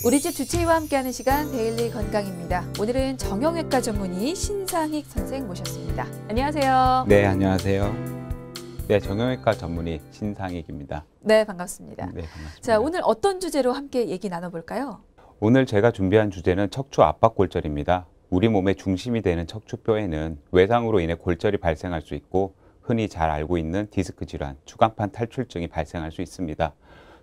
우리 집 주치의와 함께하는 시간 데일리 건강입니다. 오늘은 정형외과 전문의 신상익 선생 모셨습니다. 안녕하세요. 네, 안녕하세요. 네, 정형외과 전문의 신상익입니다. 네, 반갑습니다. 네, 반갑습니다. 자, 오늘 어떤 주제로 함께 얘기 나눠볼까요? 오늘 제가 준비한 주제는 척추 압박골절입니다. 우리 몸의 중심이 되는 척추뼈에는 외상으로 인해 골절이 발생할 수 있고 흔히 잘 알고 있는 디스크 질환, 추간판 탈출증이 발생할 수 있습니다.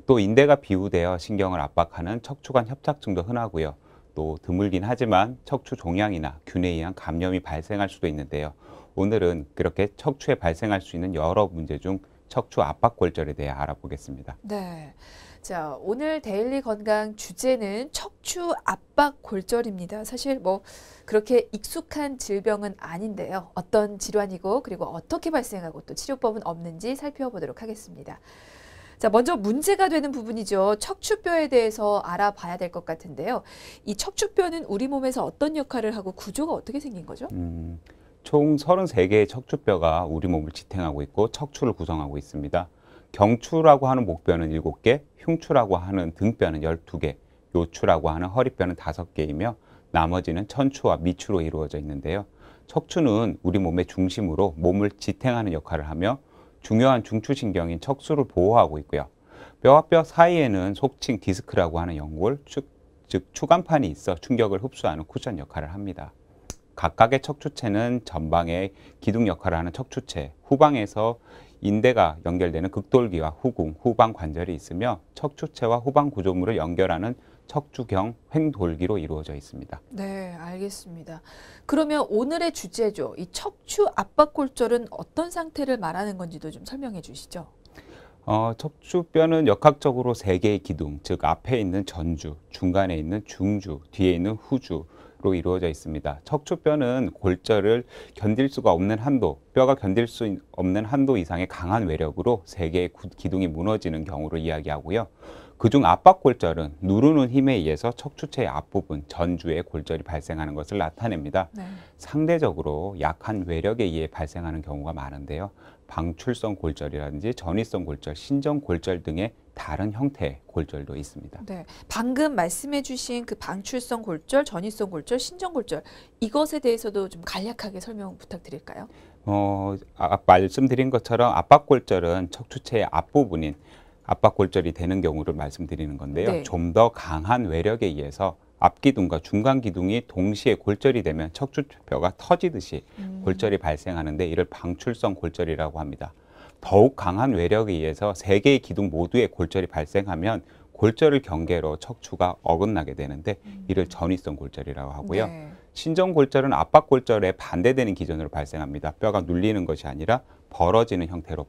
또 인대가 비우되어 신경을 압박하는 척추관 협착증도 흔하고요. 또 드물긴 하지만 척추 종양이나 균에 의한 감염이 발생할 수도 있는데요. 오늘은 그렇게 척추에 발생할 수 있는 여러 문제 중 척추 압박골절에 대해 알아보겠습니다. 네. 자, 오늘 데일리 건강 주제는 척추 압박골절입니다. 사실 그렇게 익숙한 질병은 아닌데요. 어떤 질환이고 그리고 어떻게 발생하고 또 치료법은 없는지 살펴보도록 하겠습니다. 자, 먼저 문제가 되는 부분이죠. 척추뼈에 대해서 알아봐야 될 것 같은데요. 이 척추뼈는 우리 몸에서 어떤 역할을 하고 구조가 어떻게 생긴 거죠? 총 33개의 척추뼈가 우리 몸을 지탱하고 있고 척추를 구성하고 있습니다. 경추라고 하는 목뼈는 7개, 흉추라고 하는 등뼈는 12개, 요추라고 하는 허리뼈는 5개이며 나머지는 천추와 미추로 이루어져 있는데요. 척추는 우리 몸의 중심으로 몸을 지탱하는 역할을 하며 중요한 중추신경인 척수를 보호하고 있고요. 뼈와 뼈 사이에는 속칭 디스크라고 하는 연골, 즉 추간판이 있어 충격을 흡수하는 쿠션 역할을 합니다. 각각의 척추체는 전방에 기둥 역할을 하는 척추체, 후방에서 인대가 연결되는 극돌기와 후궁, 후방 관절이 있으며 척추체와 후방 구조물을 연결하는 척추경 횡돌기로 이루어져 있습니다. 네, 알겠습니다. 그러면 오늘의 주제죠. 이 척추 압박골절은 어떤 상태를 말하는 건지도 좀 설명해 주시죠. 척추뼈는 역학적으로 3개의 기둥, 즉 앞에 있는 전주, 중간에 있는 중주, 뒤에 있는 후주로 이루어져 있습니다. 척추뼈는 골절을 견딜 수가 없는 한도, 뼈가 견딜 수 없는 한도 이상의 강한 외력으로 3개의 기둥이 무너지는 경우를 이야기하고요. 그중 압박골절은 누르는 힘에 의해서 척추체의 앞부분, 전주에 골절이 발생하는 것을 나타냅니다. 네. 상대적으로 약한 외력에 의해 발생하는 경우가 많은데요. 방출성 골절이라든지 전이성 골절, 신정 골절 등의 다른 형태의 골절도 있습니다. 네, 방금 말씀해 주신 그 방출성 골절, 전이성 골절, 신정 골절 이것에 대해서도 좀 간략하게 설명 부탁드릴까요? 말씀드린 것처럼 압박골절은 척추체의 앞부분인 압박골절이 되는 경우를 말씀드리는 건데요. 네. 좀 더 강한 외력에 의해서 앞기둥과 중간기둥이 동시에 골절이 되면 척추뼈가 터지듯이 골절이 발생하는데 이를 방출성 골절이라고 합니다. 더욱 강한 외력에 의해서 3개의 기둥 모두에 골절이 발생하면 골절을 경계로 척추가 어긋나게 되는데 이를 전이성 골절이라고 하고요. 네. 신정 골절은 압박골절에 반대되는 기전으로 발생합니다. 뼈가 눌리는 것이 아니라 벌어지는 형태로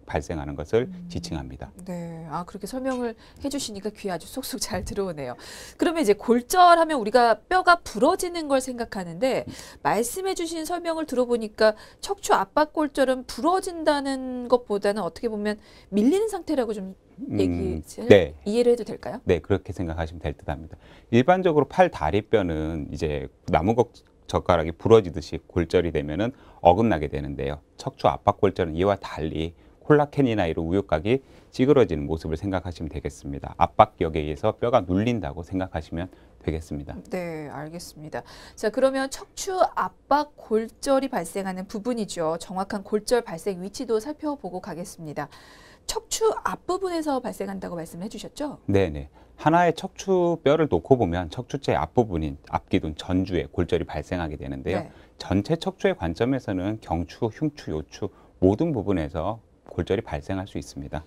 발생하는 것을 지칭합니다. 네, 그렇게 설명을 해주시니까 귀에 아주 쏙쏙 잘 들어오네요. 그러면 이제 골절하면 우리가 뼈가 부러지는 걸 생각하는데 말씀해주신 설명을 들어보니까 척추 압박골절은 부러진다는 것보다는 어떻게 보면 밀리는 상태라고 좀 네. 이해를 해도 될까요? 네, 그렇게 생각하시면 될 듯합니다. 일반적으로 팔, 다리뼈는 이제 나무젓가락이 부러지듯이 골절이 되면은 어긋나게 되는데요. 척추 압박골절은 이와 달리 콜라겐이나 이런 우유곽이 찌그러지는 모습을 생각하시면 되겠습니다. 압박력에 의해서 뼈가 눌린다고 생각하시면 되겠습니다. 네, 알겠습니다. 자, 그러면 척추 압박 골절이 발생하는 부분이죠. 정확한 골절 발생 위치도 살펴보고 가겠습니다. 척추 앞부분에서 발생한다고 말씀해 주셨죠? 네네. 하나의 척추뼈를 놓고 보면 척추체의 앞부분인 앞기둥 전주에 골절이 발생하게 되는데요. 네. 전체 척추의 관점에서는 경추, 흉추, 요추 모든 부분에서 골절이 발생할 수 있습니다.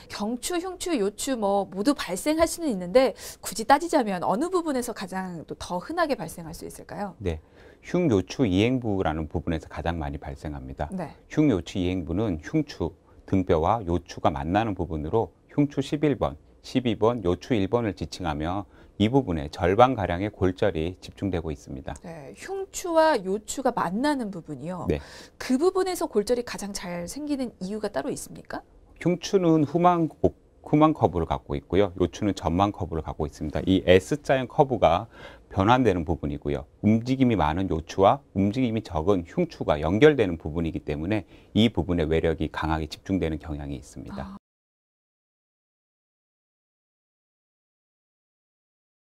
경추, 흉추, 요추 모두 발생할 수는 있는데 굳이 따지자면 어느 부분에서 가장 더 흔하게 발생할 수 있을까요? 네, 흉요추 이행부라는 부분에서 가장 많이 발생합니다. 네. 흉요추 이행부는 흉추, 등뼈와 요추가 만나는 부분으로 흉추 11번, 12번, 요추 1번을 지칭하며 이 부분에 절반가량의 골절이 집중되고 있습니다. 네, 흉추와 요추가 만나는 부분이요. 네. 그 부분에서 골절이 가장 잘 생기는 이유가 따로 있습니까? 흉추는 후망 커브를 갖고 있고요. 요추는 전망 커브를 갖고 있습니다. 이 S자형 커브가 변환되는 부분이고요. 움직임이 많은 요추와 움직임이 적은 흉추가 연결되는 부분이기 때문에 이 부분에 외력이 강하게 집중되는 경향이 있습니다.